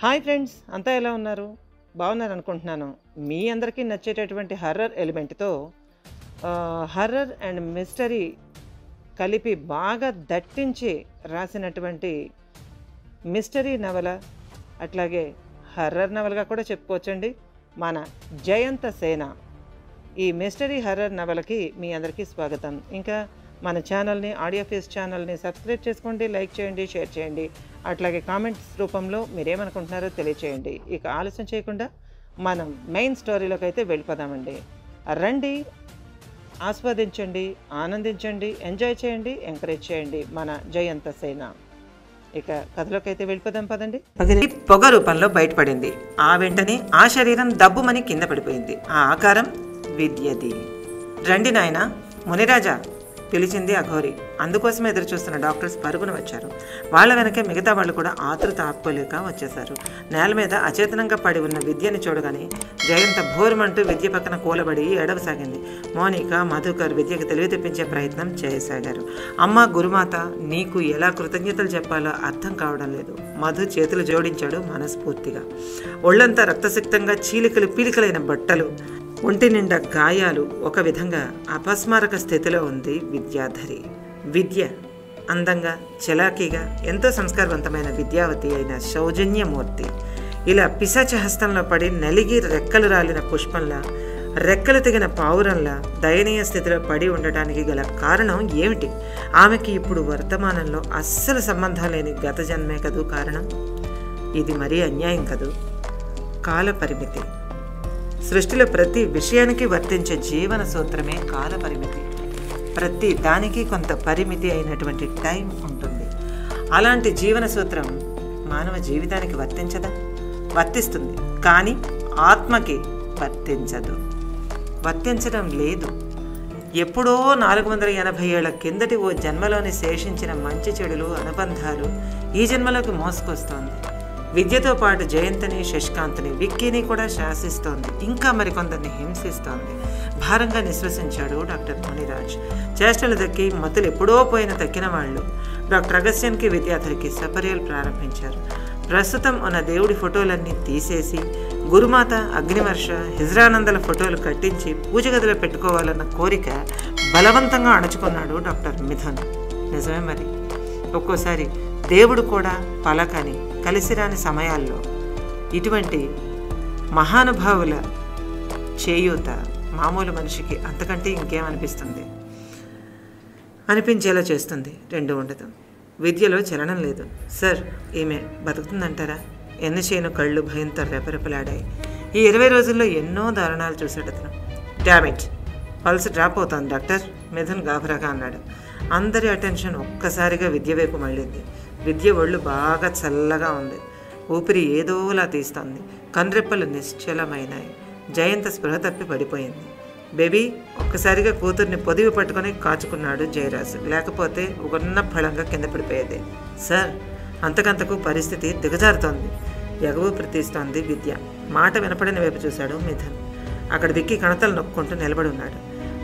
Hi friends, అంతా ఎలా ఉన్నారు? బాగున్నారు అనుకుంటున్నాను. మీ అందరికీ నచ్చేటటువంటి హర్రర్ ఎలిమెంట్తో హర్రర్ అండ్ మిస్టరీ కలిపి బాగా దట్టించి రాసినటువంటి మిస్టరీ నవల, అట్లాగే హర్రర్ నవలగా కూడా చెప్పుకోవచ్చండి, మన జయంత సేన. ఈ మిస్టరీ హర్రర్ నవలకి మీ అందరికీ స్వాగతం. ఇంకా మన ఛానల్ని, ఆడియో ఫేస్ ఛానల్ని సబ్స్క్రైబ్ చేసుకోండి, లైక్ చేయండి, షేర్ చేయండి. అట్లాగే కామెంట్స్ రూపంలో మీరేమనుకుంటున్నారో తెలియచేయండి. ఇక ఆలస్యం చేయకుండా మనం మెయిన్ స్టోరీలోకి అయితే వెళ్ళిపోదామండి. రండి, ఆస్వాదించండి, ఆనందించండి, ఎంజాయ్ చేయండి, ఎంకరేజ్ చేయండి మన జయంత సేన. ఇక కథలోకి అయితే వెళ్ళిపోదాం పదండి. పొగ రూపంలో బయటపడింది. ఆ వెంటనే ఆ శరీరం దబ్బుమని కింద పడిపోయింది. ఆ ఆకారం విద్యది. రండి నాయన, మునిరాజా పిలిచింది అఘోరి. అందుకోసమే ఎదురు చూస్తున్న డాక్టర్స్ పరుగున వచ్చారు. వాళ్ళ వెనకే మిగతా వాళ్ళు కూడా ఆతృత ఆపుకోలేక వచ్చేశారు. నేల మీద అచేతనంగా పడి ఉన్న విద్యని చూడగానే జయంత భోరుమంటూ విద్య పక్కన కూలబడి ఏడవసాగింది. మోనిక, మధుకర్ విద్యకు తెలివి తెప్పించే ప్రయత్నం చేయసాగారు. అమ్మ గురుమాత, నీకు ఎలా కృతజ్ఞతలు చెప్పాలో అర్థం కావడం లేదు. మధు చేతులు జోడించాడు మనస్ఫూర్తిగా. ఒళ్ళంతా రక్తసిక్తంగా చీలికలు పీలికలైన బట్టలు, ఒంటి నిండా గాయాలు, ఒక విధంగా అపస్మారక స్థితిలో ఉంది విద్యాధరి. విద్య అందంగా, చలాకీగా, ఎంతో సంస్కారవంతమైన విద్యావతి అయిన సౌజన్యమూర్తి ఇలా పిశాచ హస్తంలో పడి నలిగి రెక్కలు రాలిన పుష్పంలా, రెక్కలు తెగిన పావురంలా దయనీయ స్థితిలో పడి ఉండటానికి గల కారణం ఏమిటి? ఆమెకి ఇప్పుడు వర్తమానంలో అస్సలు సంబంధం లేని గత జన్మే కదూ కారణం. ఇది మరీ అన్యాయం కదూ. కాల పరిమితి. సృష్టిలో ప్రతి విషయానికి వర్తించే జీవన సూత్రమే కాల పరిమితి. ప్రతి దానికి కొంత పరిమితి అయినటువంటి టైం ఉంటుంది. అలాంటి జీవన సూత్రం మానవ జీవితానికి వర్తించదా? వర్తిస్తుంది, కానీ ఆత్మకి వర్తించదు. వర్తించడం లేదు. ఎప్పుడో 480 ఏళ్ల కిందటి ఓ జన్మలోని శేషించిన మంచి చెడులు, అనుబంధాలు ఈ జన్మలోకి మోసుకొస్తోంది. విద్యతో పాటు జయంతిని, శశికాంత్ని, విక్కీని కూడా శాసిస్తోంది. ఇంకా మరికొందరిని హింసిస్తోంది. భారంగా నిశ్వసించాడు డాక్టర్ మునిరాజ్. చేష్టలు దక్కి మతులు ఎప్పుడో పోయిన తక్కిన వాళ్ళు డాక్టర్ అగస్త్యన్కి, విద్యాధరికి సపర్యలు ప్రారంభించారు. ప్రస్తుతం ఉన్న దేవుడి ఫోటోలన్నీ తీసేసి గురుమాత, అగ్నివర్ష, హిజ్రానందల ఫోటోలు కట్టించి పూజ గదిలో పెట్టుకోవాలన్న కోరిక బలవంతంగా అణుచుకున్నాడు డాక్టర్ మిథున్. నిజమే మరి, ఒక్కోసారి దేవుడు కూడా పలకని, కలిసిరాని సమయాల్లో ఇటువంటి మహానుభావుల చేయూత మామూలు మనిషికి అంతకంటే ఇంకేమనిపిస్తుంది? అనిపించేలా చేస్తుంది. రెండు ఉండదు. విద్యలో చలనం లేదు. సార్, ఈమె బతుకుతుందంటారా? ఎన్ని చేయను కళ్ళు భయంతో రెపరెపలాడాయి. ఈ 20 రోజుల్లో ఎన్నో దారుణాలు చూశాడు అతను. డామిట్, పల్స్ డ్రాప్ అవుతోంది డాక్టర్, మిథున్ గాభరాగా అన్నాడు. అందరి అటెన్షన్ ఒక్కసారిగా విద్య వైపు మళ్ళింది. విద్య ఒళ్ళు బాగా చల్లగా ఉంది. ఊపిరి ఏదోలా తీస్తోంది. కన్రెప్పలు నిశ్చలమైనాయి. జయంత స్పృహ తప్పి పడిపోయింది. బేబీ, ఒక్కసారిగా కూతుర్ని పొదివి పట్టుకొని కాచుకున్నాడు జయరాజు. లేకపోతే ఉన్న ఫలంగా కింద పడిపోయేది. సార్, అంతకంతకు పరిస్థితి దిగజారుతోంది. ఎగవు ప్రతీస్తోంది విద్య. మాట వినపడిన వైపు చూశాడు మిథున్. అక్కడ విక్కి కణతలు నొక్కుంటూ నిలబడి ఉన్నాడు.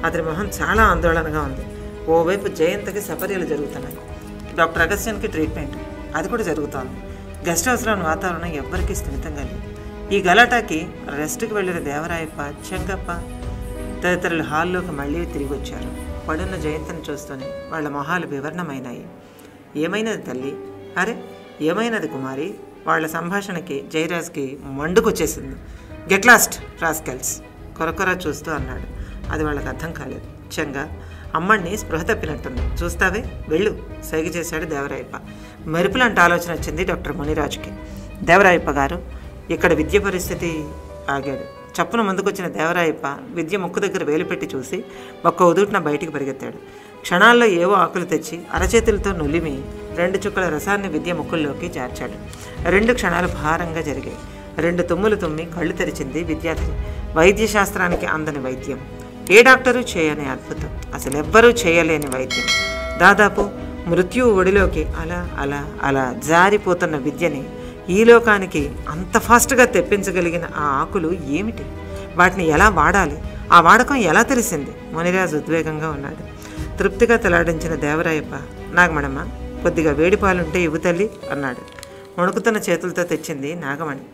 అతని మొహం చాలా ఆందోళనగా ఉంది. ఓవైపు జయంతకి సపర్యలు జరుగుతున్నాయి. డాక్టర్ అగస్త్యన్కి ట్రీట్మెంట్, అది కూడా జరుగుతోంది. గెస్ట్ హౌస్లోని వాతావరణం ఎవ్వరికీ స్థిమితంగా లేదు. ఈ గలాటాకి రెస్ట్కి వెళ్ళిన దేవరాయప్ప, చెంగప్ప తదితరులు హాల్లోకి మళ్ళీ తిరిగి వచ్చారు. పడున్న జయంతిని చూస్తూనే వాళ్ళ మొహాలు వివరణమైనాయి. ఏమైనది తల్లి? అరే ఏమైనది కుమారి? వాళ్ళ సంభాషణకి జయరాజ్కి మండుకొచ్చేసింది. గెట్ లాస్ట్ రాస్కెల్స్, కొరకొర చూస్తూ అన్నాడు. అది వాళ్ళకి అర్థం కాలేదు. చెంగా, అమ్మడిని స్పృహ తప్పినట్టుంది, చూస్తావే, వెళ్ళు సైగ చేశాడు దేవరాయప్ప. మెరుపులంటే ఆలోచన వచ్చింది డాక్టర్ మునిరాజుకి. దేవరాయప్ప గారు, ఇక్కడ విద్య పరిస్థితి. ఆగాడు. చప్పున ముందుకొచ్చిన దేవరాయప్ప విద్య ముక్కు దగ్గర వేలు పెట్టి చూసి ఒక్క ఉదుటిన బయటికి పరిగెత్తాడు. క్షణాల్లో ఏవో ఆకులు తెచ్చి అరచేతులతో నులిమి 2 చుక్కల రసాన్ని విద్య ముక్కుల్లోకి చేర్చాడు. 2 క్షణాలు భారంగా జరిగాయి. 2 తుమ్ములు తుమ్మి కళ్ళు తెరిచింది విద్యార్థి. వైద్యశాస్త్రానికి అందని వైద్యం, ఏ డాక్టరు చేయని అద్భుతం, అసలు ఎవ్వరూ చేయలేని వైద్యం. దాదాపు మృత్యువు ఒడిలోకి అలా అలా అలా జారిపోతున్న విద్యని ఈ లోకానికి అంత ఫాస్ట్గా తెప్పించగలిగిన ఆ ఆకులు ఏమిటి? వాటిని ఎలా వాడాలి? ఆ వాడకం ఎలా తెలిసింది? మునిరాజు ఉద్వేగంగా ఉన్నాడు. తృప్తిగా తలాడించిన దేవరాయప్ప, నాగమణమ్మ, కొద్దిగా వేడి పాలుంటే ఇవ్వు తల్లి అన్నాడు. వణుకుతున్న చేతులతో తెచ్చింది నాగమణి.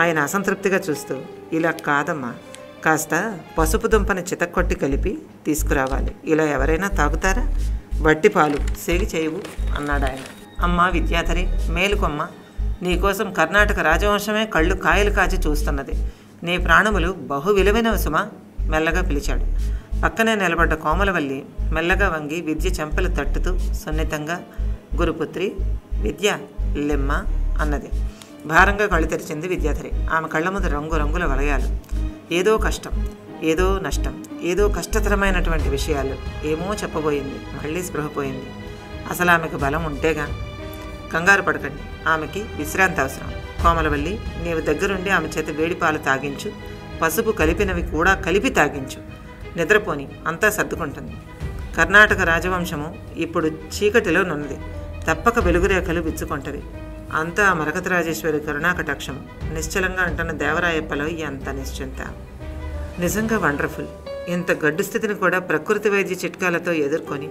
ఆయన అసంతృప్తిగా చూస్తూ, ఇలా కాదమ్మా, కాస్త పసుపు దుంపని చితక్కొట్టి కలిపి తీసుకురావాలి. ఇలా ఎవరైనా తాగుతారా? వట్టి పాలు సేగి చేయవు అన్నాడు ఆయన. అమ్మా విద్యాధరి, మేలుకొమ్మ, నీకోసం కర్ణాటక రాజవంశమే కళ్ళు కాయలు కాచి చూస్తున్నది. నీ ప్రాణములు బహు విలువైనవి సుమా, మెల్లగా పిలిచాడు. పక్కనే నిలబడ్డ కోమలవల్లి మెల్లగా వంగి విద్య చెంపలు తట్టుతూ సున్నితంగా, గురుపుత్రి విద్య లెమ్మ అన్నది. భారంగా కళ్ళు తెరిచింది విద్యాధరి. ఆమె కళ్ళ ముందు రంగురంగుల వలయాలు. ఏదో కష్టం, ఏదో నష్టం, ఏదో కష్టతరమైనటువంటి విషయాలు ఏమో చెప్పబోయింది. మళ్ళీ స్పృహపోయింది. అసలు ఆమెకు బలం ఉంటేగా. కంగారు పడకండి, ఆమెకి విశ్రాంతి అవసరం. కోమలవల్లి, నీవు దగ్గరుండి ఆమె చేత వేడి పాలు తాగించు, పసుపు కలిపినవి కూడా కలిపి తాగించు. నిద్రపోని, అంతా సర్దుకుంటుంది. కర్ణాటక రాజవంశము ఇప్పుడు చీకటిలోనున్నది. తప్పక వెలుగురేఖలు విచ్చుకుంటవి. అంతా మరకతరాజేశ్వరి కరుణాకటాక్షము. నిశ్చలంగా అంటున్న దేవరాయప్పలో ఎంత నిశ్చింత. నిజంగా వండర్ఫుల్. ఇంత గడ్డు స్థితిని కూడా ప్రకృతి వైద్య చిట్కాలతో ఎదుర్కొని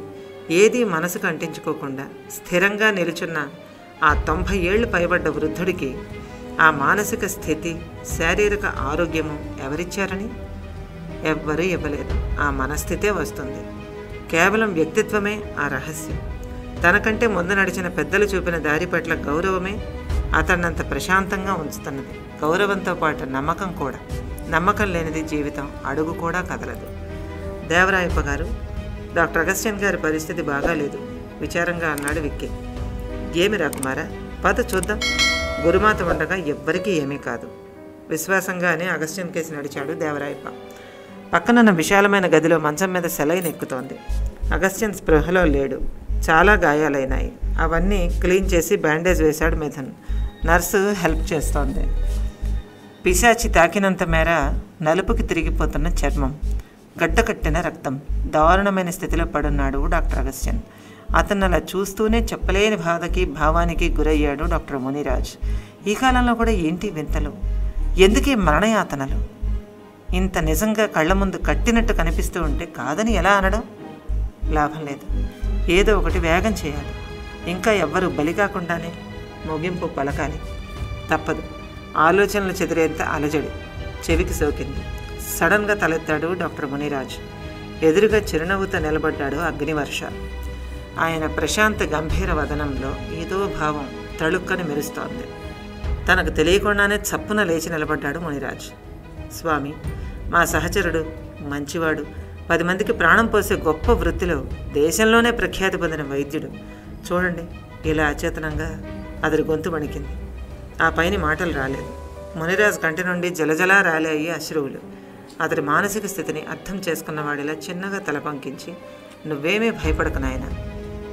ఏదీ మనసుకు అంటించుకోకుండా స్థిరంగా నిలుచున్న ఆ 90 ఏళ్లు పైబడ్డ వృద్ధుడికి ఆ మానసిక స్థితి, శారీరక ఆరోగ్యము ఎవరిచ్చారని? ఎవ్వరూ ఇవ్వలేదు. ఆ మనస్థితే వస్తుంది. కేవలం వ్యక్తిత్వమే ఆ రహస్యం. తనకంటే ముందు నడిచిన పెద్దలు చూపిన దారి పట్ల గౌరవమే అతన్నంత ప్రశాంతంగా ఉంచుతున్నది. గౌరవంతో పాటు నమ్మకం కూడా. నమ్మకం లేనిది జీవితం అడుగు కూడా కదలదు. దేవరాయప్ప గారు, డాక్టర్ అగస్టిన్ గారి పరిస్థితి బాగాలేదు విచారంగా అన్నాడు విక్కీ. ఏమి రాకుమారా, పద చూద్దాం. గురుమాత ఉండగా ఎవ్వరికీ ఏమీ కాదు విశ్వాసంగానే అగస్టిన్ కేసి నడిచాడు దేవరాయప్ప. పక్కనున్న విశాలమైన గదిలో మంచం మీద సెలైన్ ఎక్కుతోంది. అగస్టిన్ స్పృహలో లేడు. చాలా గాయాలైనాయి. అవన్నీ క్లీన్ చేసి బ్యాండేజ్ వేశాడు మిథున్. నర్సు హెల్ప్ చేస్తోంది. పిశాచి తాకినంత మేర నలుపుకి తిరిగిపోతున్న చర్మం, గడ్డకట్టిన రక్తం. దారుణమైన స్థితిలో పడున్నాడు డాక్టర్ అగస్టిన్. అతను అలా చూస్తూనే చెప్పలేని బాధకి భావానికి గురయ్యాడు డాక్టర్ మునిరాజ్. ఈ కాలంలో కూడా ఏంటి వింతలు, ఎందుకీ మరణయాతనలు? ఇంత నిజంగా కళ్ళ ముందు కట్టినట్టు కనిపిస్తూ ఉంటే కాదని ఎలా అనడం? లాభం లేదు. ఏదో ఒకటి వేగం చేయాలి. ఇంకా ఎవ్వరూ బలి కాకుండానే ముగింపు పలకాలి. తప్పదు. ఆలోచనలు చెదిరేంత అలజడి చెవికి సోకింది. సడన్గా తలెత్తాడు డాక్టర్ మునిరాజ్. ఎదురుగా చిరునవ్వుతో నిలబడ్డాడు అగ్నివర్ష. ఆయన ప్రశాంత గంభీర వదనంలో ఏదో భావం తళుక్కని మెరుస్తోంది. తనకు తెలియకుండానే చప్పున లేచి నిలబడ్డాడు మునిరాజ్. స్వామి, మా సహచరుడు, మంచివాడు, 10 మందికి ప్రాణం పోసే గొప్ప వృత్తిలో దేశంలోనే ప్రఖ్యాతి పొందిన వైద్యుడు. చూడండి, ఇలా అచేతనంగా. అతడి గొంతు వణికింది. ఆ పైన మాటలు రాలేదు. మునిరాజ్ కంటి నుండి జలజలా రాలేయి అశ్రువులు. అతడి మానసిక స్థితిని అర్థం చేసుకున్నవాడిలా చిన్నగా తల పంకించి, నువ్వేమీ భయపడకు నాయనా.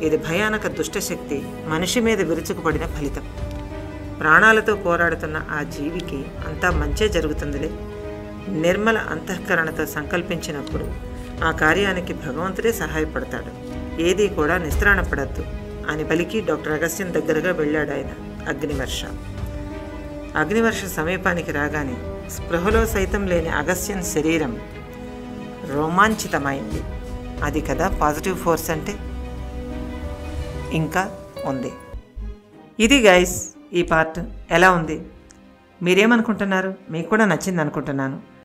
ఇది భయానక దుష్టశక్తి మనిషి మీద విరుచుకుపడిన ఫలితం. ప్రాణాలతో పోరాడుతున్న ఆ జీవికి అంతా మంచే జరుగుతుందిలే. నిర్మల అంతఃకరణతో సంకల్పించినప్పుడు ఆ కార్యానికి భగవంతుడే సహాయపడతాడు. ఏదీ కూడా నిస్త్రాణపడద్దు అని పలికి డాక్టర్ అగస్టిన్ దగ్గరగా వెళ్ళాడు ఆయన. అగ్నివర్ష సమీపానికి రాగానే స్పృహలో సైతం లేని అగస్టిన్ శరీరం రోమాంచితమైంది. అది కదా పాజిటివ్ ఫోర్స్ అంటే. ఇంకా ఉంది. ఇది గైస్ ఈ పార్ట్. ఎలా ఉంది? మీరేమనుకుంటున్నారు? మీకు కూడా నచ్చింది అనుకుంటున్నాను.